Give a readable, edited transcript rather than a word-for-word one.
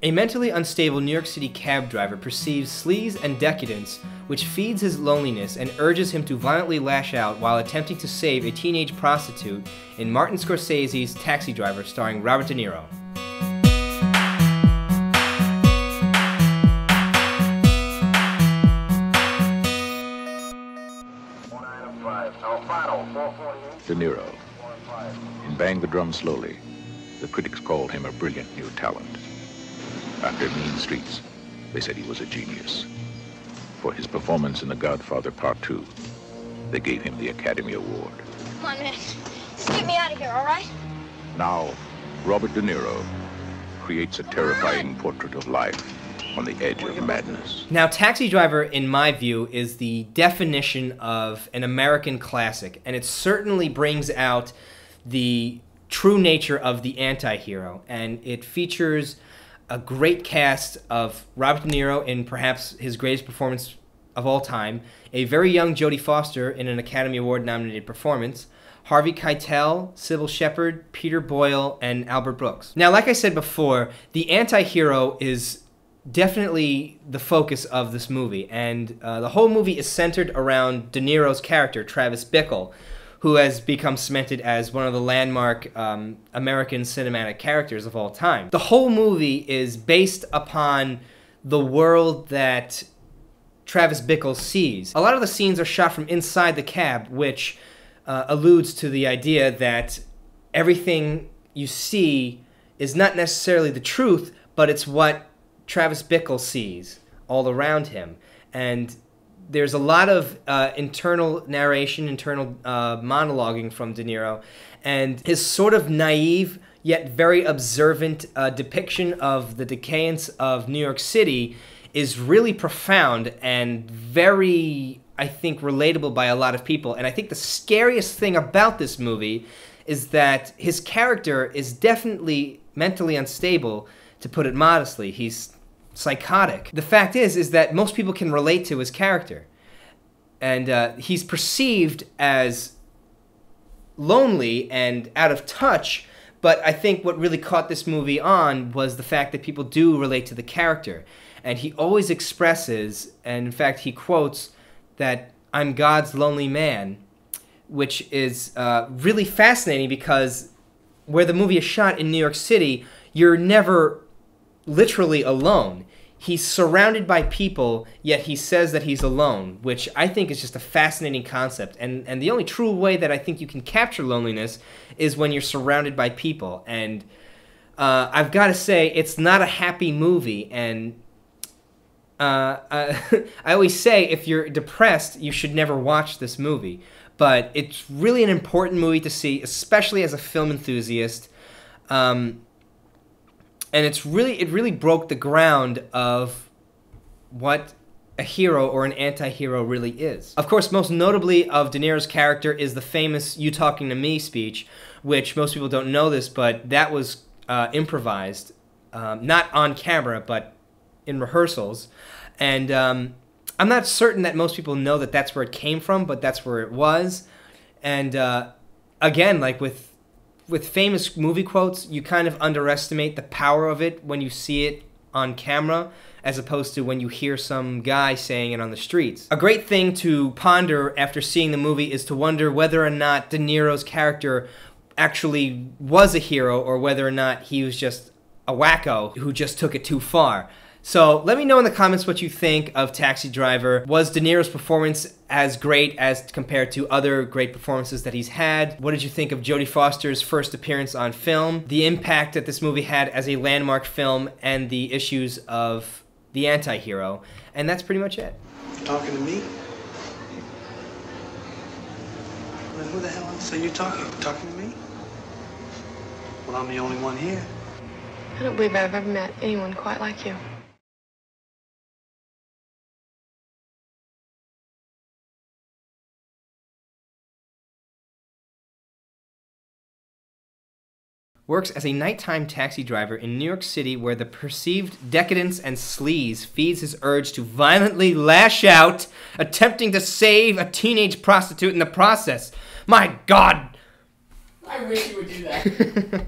A mentally unstable New York City cab driver perceives sleaze and decadence, which feeds his loneliness and urges him to violently lash out while attempting to save a teenage prostitute in Martin Scorsese's Taxi Driver, starring Robert De Niro. De Niro. In Bang the Drum Slowly, the critics called him a brilliant new talent. After Mean Streets, they said he was a genius. For his performance in The Godfather Part 2, they gave him the Academy Award. Come on, man. Just get me out of here, all right? Now, Robert De Niro creates a terrifying portrait of life on the edge of madness. Now, Taxi Driver, in my view, is the definition of an American classic, and it certainly brings out the true nature of the anti-hero, and it features a great cast of Robert De Niro in perhaps his greatest performance of all time, a very young Jodie Foster in an Academy Award-nominated performance, Harvey Keitel, Sybil Shepherd, Peter Boyle, and Albert Brooks. Now, like I said before, the anti-hero is definitely the focus of this movie, and the whole movie is centered around De Niro's character, Travis Bickle, who has become cemented as one of the landmark American cinematic characters of all time. The whole movie is based upon the world that Travis Bickle sees. A lot of the scenes are shot from inside the cab, which alludes to the idea that everything you see is not necessarily the truth, but it's what Travis Bickle sees all around him. And there's a lot of internal narration, internal monologuing from De Niro, and his sort of naive yet very observant depiction of the decadence of New York City is really profound and very, I think, relatable by a lot of people. And I think the scariest thing about this movie is that his character is definitely mentally unstable, to put it modestly. He's psychotic. The fact is that most people can relate to his character. And he's perceived as lonely and out of touch, but I think what really caught this movie on was the fact that people do relate to the character. And he always expresses, and in fact he quotes, that "I'm God's lonely man," which is really fascinating because where the movie is shot in New York City, you're never literally alone. He's surrounded by people, yet he says that he's alone, which I think is just a fascinating concept. And the only true way that I think you can capture loneliness is when you're surrounded by people. And I've got to say, it's not a happy movie. And I always say, if you're depressed, you should never watch this movie. But it's really an important movie to see, especially as a film enthusiast. And it really broke the ground of what a hero or an anti-hero really is. Of course, most notably of De Niro's character is the famous "You Talking to Me" speech, which most people don't know this, but that was improvised, not on camera, but in rehearsals. And I'm not certain that most people know that that's where it came from, but that's where it was. And again, like with famous movie quotes, you kind of underestimate the power of it when you see it on camera, as opposed to when you hear some guy saying it on the streets. A great thing to ponder after seeing the movie is to wonder whether or not De Niro's character actually was a hero, or whether or not he was just a wacko who just took it too far. So let me know in the comments what you think of Taxi Driver. Was De Niro's performance as great as compared to other great performances that he's had? What did you think of Jodie Foster's first appearance on film? The impact that this movie had as a landmark film, and the issues of the anti-hero. And that's pretty much it. Talking to me? Well, who the hell else are you talking to? Talking to me? Well, I'm the only one here. I don't believe I've ever met anyone quite like you. Works as a nighttime taxi driver in New York City, where the perceived decadence and sleaze feeds his urge to violently lash out, attempting to save a teenage prostitute in the process. My God! I wish you would do that.